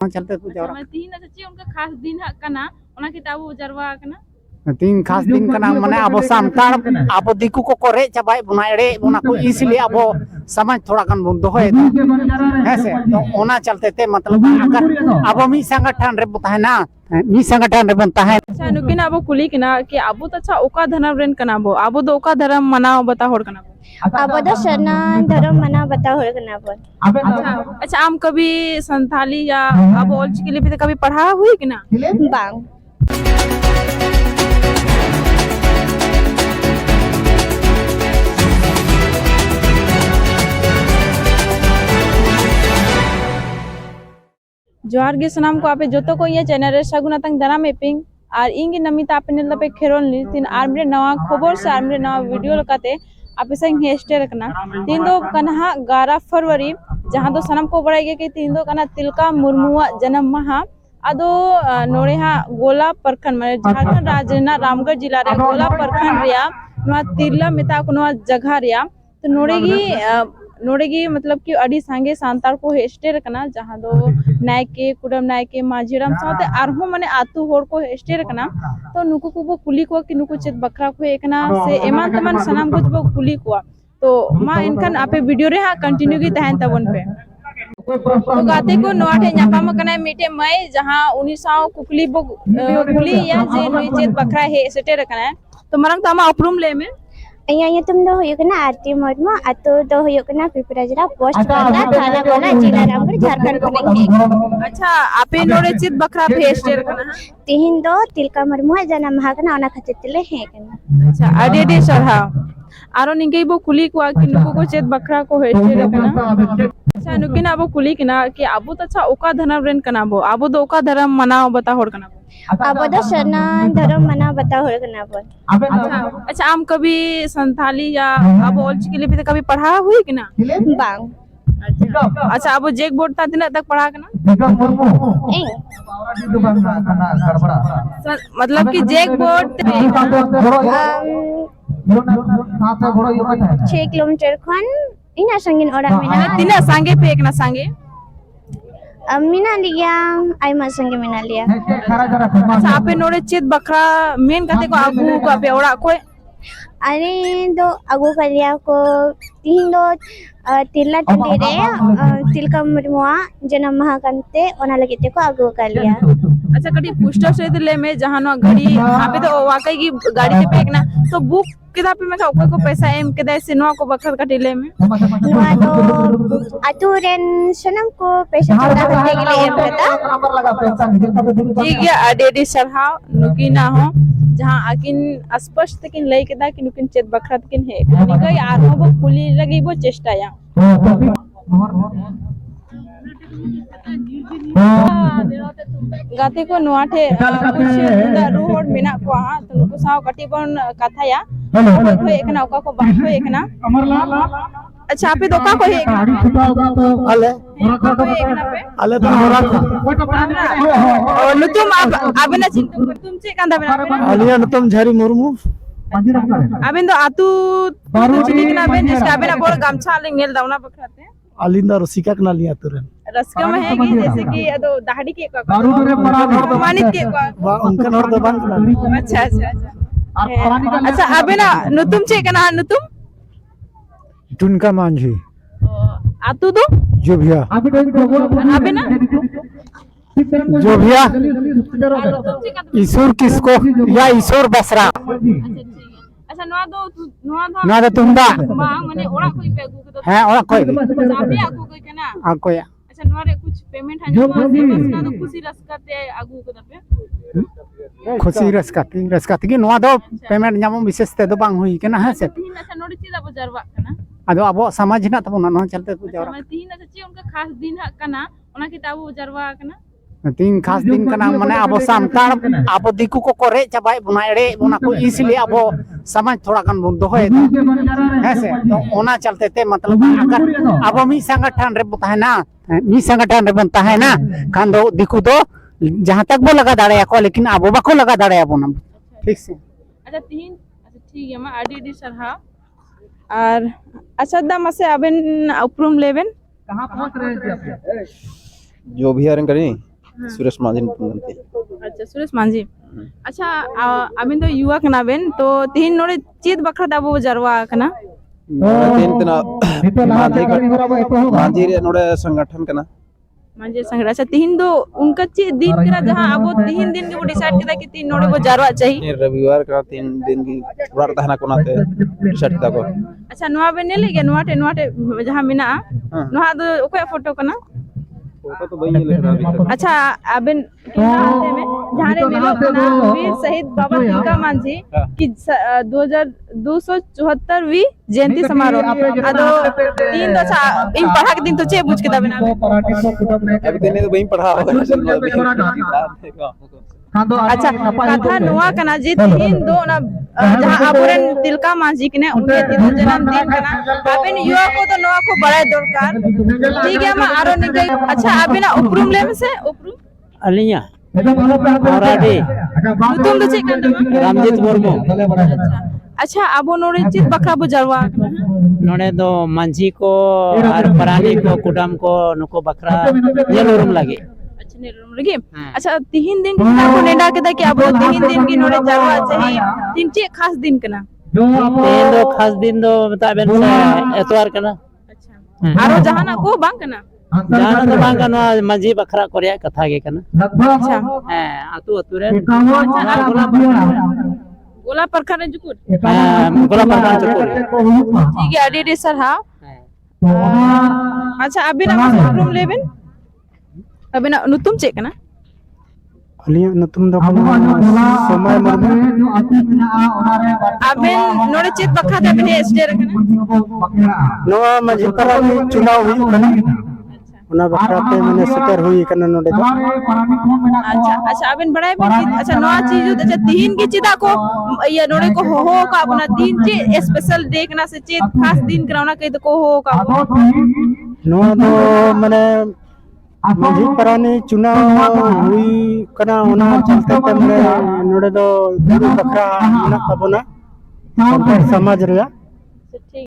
चलते को जावरा तीन चे उनका खास दिन कना ओना के ताबो जरवा कना तीन खास दिन कना माने अब सानतार अब दिकु को रे चाबाय बुना एड़े बुना को इसलिए अब समाज थोड़ा गन बुन दोहे है से तो ओना चलते ते मतलब अगर अब मी संगठन रे बताहना मी संगठन रे बनता है अच्छा नुकिन अब कुली कना कि अब तो अच्छा ओका धर्म रेन कना बो अब तो ओका धर्म मनाओ बता होड़ कना अब तो सना धर्म मना बता होड़ कना बो अच्छा आम कभी संथाली या अब ऑलचिकी लिपि कभी पढ़ा हुई कि ना बांग जोहार गे सनाम को आपे जोतो को ये चैनल रे सगुनातंग दाना मेपिंग और इंगे नमिता आपे नेल पे खेरोन ली तीन आर्मरे नवा खबर से आर्मरे नवा वीडियो लकाते आपे संग हेस्टे रखना तीन दो कन्हा 11 फरवरी जहां दो सनम को बड़ाई गे कि तीन दो कना तिलका मुर्मुआ जन्म माहा अदो नोरे हा गोला परखन माने झारखंड राज्य ना रामगढ़ जिला रे गोला परखन रिया नवा तिरला मेता को नवा जगह रिया तो नोड़ेगी मतलब कि अड़ी सांगे सांतार को हेस्टे रखना जहां दो नायके कुडम नायके माझीराम साथे आरहो माने आतु होड़ को हेस्टे रखना तो नुकु को कुली को कि नुकु चेत बकरा को एकना से एमान तमान सनाम को जब कुली को तो मा इनकन आपे वीडियो रे हा कंटिन्यू की तहन तबन पे तो गाते को नोआठे न्यापाम कना मीटे मय जहां 1900 कुली बो कुली या जे नुई चेत बकरा हे सेटे रखना तो मरंग तमा अपरूम ले में अइया तुम दो होयो कना आरती मोडमा अतो दो होयो कना पिपराजरा पोस्ट बंदा थाना कोना जिला रामगढ़ झारखंड कोना अच्छा आपे नोरे चित बकरा भेस्टे रखना तिहिन दो तिलका मुर्मुआ जन्म माहा कना ओना खातिर तिले हे कना अच्छा अडेडे सरहा आरो निंगे बो कुली को कि नुको को चेत बकरा को हेस्टे रखना अच्छा नुकिन आबो कुली कना कि आबो त अच्छा ओका धर्म रेन कना बो आबो दो ओका धर्म मनाओ बता होड़ कना अब तो सना धर्म मना बता होड़ कना बो अच्छा आम कभी संथाली या अब ऑलचिकी लिपि कभी पढ़ा हुई कि ना बांग अच्छा अब जेक बोर्ड ता दिन तक पढ़ा कना मतलब कि जेक बोर्ड 6 किलोमीटर खन इना संगिन ओड़ा मिना तिना सांगे पे एक ना सांगे मिना लिया आइमा संगे मिना लिया अच्छा आपे नोड़े चेत बकरा मेन कते को आगू को आपे ओड़ा कोई अरे दो आगू कर लिया को तीन दो तिरला टंडी रे तिलका मुर्मुआ जन्म माहा कंते ओना लगिते को आगू कर लिया अच्छा कटी पुस्टर से ले में जहां नो गाड़ी आपे तो वाकई की गाड़ी पे फेंकना तो बुक किदा पे में कोई को पैसा एम केदा से नो को बखर कटी ले में नुआ दो अतुरेन सनम को पैसा चोदा करने के लिए एम करता ठीक है अडेडी सरहाव नुकिना हो जहां आकिन स्पष्ट किन लई केदा कि नुकिन चेत बखरा किन है निगई आरो बो कुली लगी बो चेष्टा या गाते को नोआठे कुछ रोड मेना को हा तो नुकु साव कटी बन कथा या को एकना ओका को बात को एकना अच्छा आपे दोका को है अले अले तो मोरा नुतुम आबेना चिंतु तुम से कांदा बेना अलिया नुतुम झरी मुर्मू आबेन दो आतु चिनी कना बेन जिसका आबेना बोल गामछा ले नेल दावना बखराते अलिंदा रसिका कना लिया तुरन रस्का में है कि जैसे कि अदो दाढ़ी के का मानित के का वा उनका नोर दबान कना अच्छा अच्छा आबेना नुतुम से कना नुतुम टुनका मांझी आतु दो जो भैया आबेना जो भैया ईश्वर किसको या ईश्वर बसरा अच्छा नवा दो ना तो तुमदा मांग माने ओड़ा कोई पे आगू के है ओड़ा कोई आपे आगू कोई के ना आ कोई अच्छा नवा रे कुछ पेमेंट है जो बस ना तो खुशी रसकाते आगू के दपे खुशी रसकाती की नवा दो पेमेंट नामो विशेष ते दो बांग हुई के ना है से तीन अच्छा नोडी चीज अब जरवा कना अदो अब समाज ना तब ना चलते को जावरा माने तीन अच्छा चे उनका खास दिन कना ओना के ताबो जरवा कना तीन खास दिन कना माने अब सानतार अब दिकु को रे चाबाय बुना एड़े बुना को इसलिए अब समाज थोड़ा गन बुन दोहे है से तो ओना चलते ते मतलब अगर अब मी संगठन रे बताहना मी संगठन रे बनता है ना खान दो दिकु दो जहां तक वो लगा दाड़े को लेकिन अब बाको लगा दाड़े अब ना ठीक से अच्छा तीन अच्छा ठीक है मा आडी सरहा और अच्छा दाम से अबेन उपरूम लेबेन कहां पहुंच रहे हैं आप जो भी आरन करी सुरेश मांझी बनते अच्छा सुरेश मांझी अच्छा अबिन तो युवा कना बेन तो तिहिन नोड़े चेत बखरा दाबो जरवा कना तीन दिन मांझी रे नोडे संगठन कना मांझी संगठन अच्छा तिहिन दो उनका चेत दिन कना जहां अब तिहिन दिन के वो डिसाइड किया कि तीन नोड़े वो जरवा चाहिए रविवार का 3 दिन की उड़ार तहना कोनाते डिसाइड किया को अच्छा नोआ बेन नेले के नोआटे जहां मिना नोहा दो ओके फोटो कना फोटो तो बई ले रहा अच्छा अबिन किनाते में जहां रे मिलो कना वीर शहीद बाबा तिलका मांझी की 2274वीं जयंती समारोह अदो तीन दो इन पढ़ा के दिन तो चे बुझ के दबना अब दिन तो बई पढ़ा अच्छा कथा नोआ कना जे तीन दो ना जहां अबरेन तिलका मांझी कने उनके तीन जन्मदिन कना अबिन युवा को तो नोआ को बड़ा दरकार ठीक है मा आरो निकई अच्छा अबिना उपरुम ले से उपरुम अलिया औराडी तुम तो चे कना रामजीत मुर्मू अच्छा अब नोड़े चित बखरा बुझरवा नोड़े दो मांझी को और परानी को कुटाम को नुको बकरा येलोरुम लगे अच्छा नेरुम लगे अच्छा तीन दिन की को नेडा के कि अब तीन दिन की नोड़े जरवा चाहिए तीन चे खास दिन कना तीन दो खास दिन दो मतलब एतवार कना अच्छा आरो जहाना को बांग कना जहां तो बांग कना मांझी बकरा कोरिया कथा के कना अच्छा हां आतु आतु रे गोला परखा रे जुकुर गोला परखा जुकुर ठीक है अडी सर हां अच्छा अभी ना रूम लेबेन अभी ना नुतुम चेक ना अलिया नुतुम दो समय मुर्मू अबे नोड़े चेत बखा दे बने स्टे रखना नोआ मांझी परानी चुनाव हुई कना उना बखराते मने सुतर हुई कना नोडे दो अच्छा अच्छा अबिन बड़ाई में अच्छा नोआ चीज अच्छा तीन की चिदा को ये नोड़े को हो का अपना तीन चे स्पेशल देखना से चेत खास दिन कराना कहीं तो को हो का नोआ दो मने मांझी परानी चुनाव हुई कना उना चलते ते मने नोडे दो बकरा ना तबना समाज रे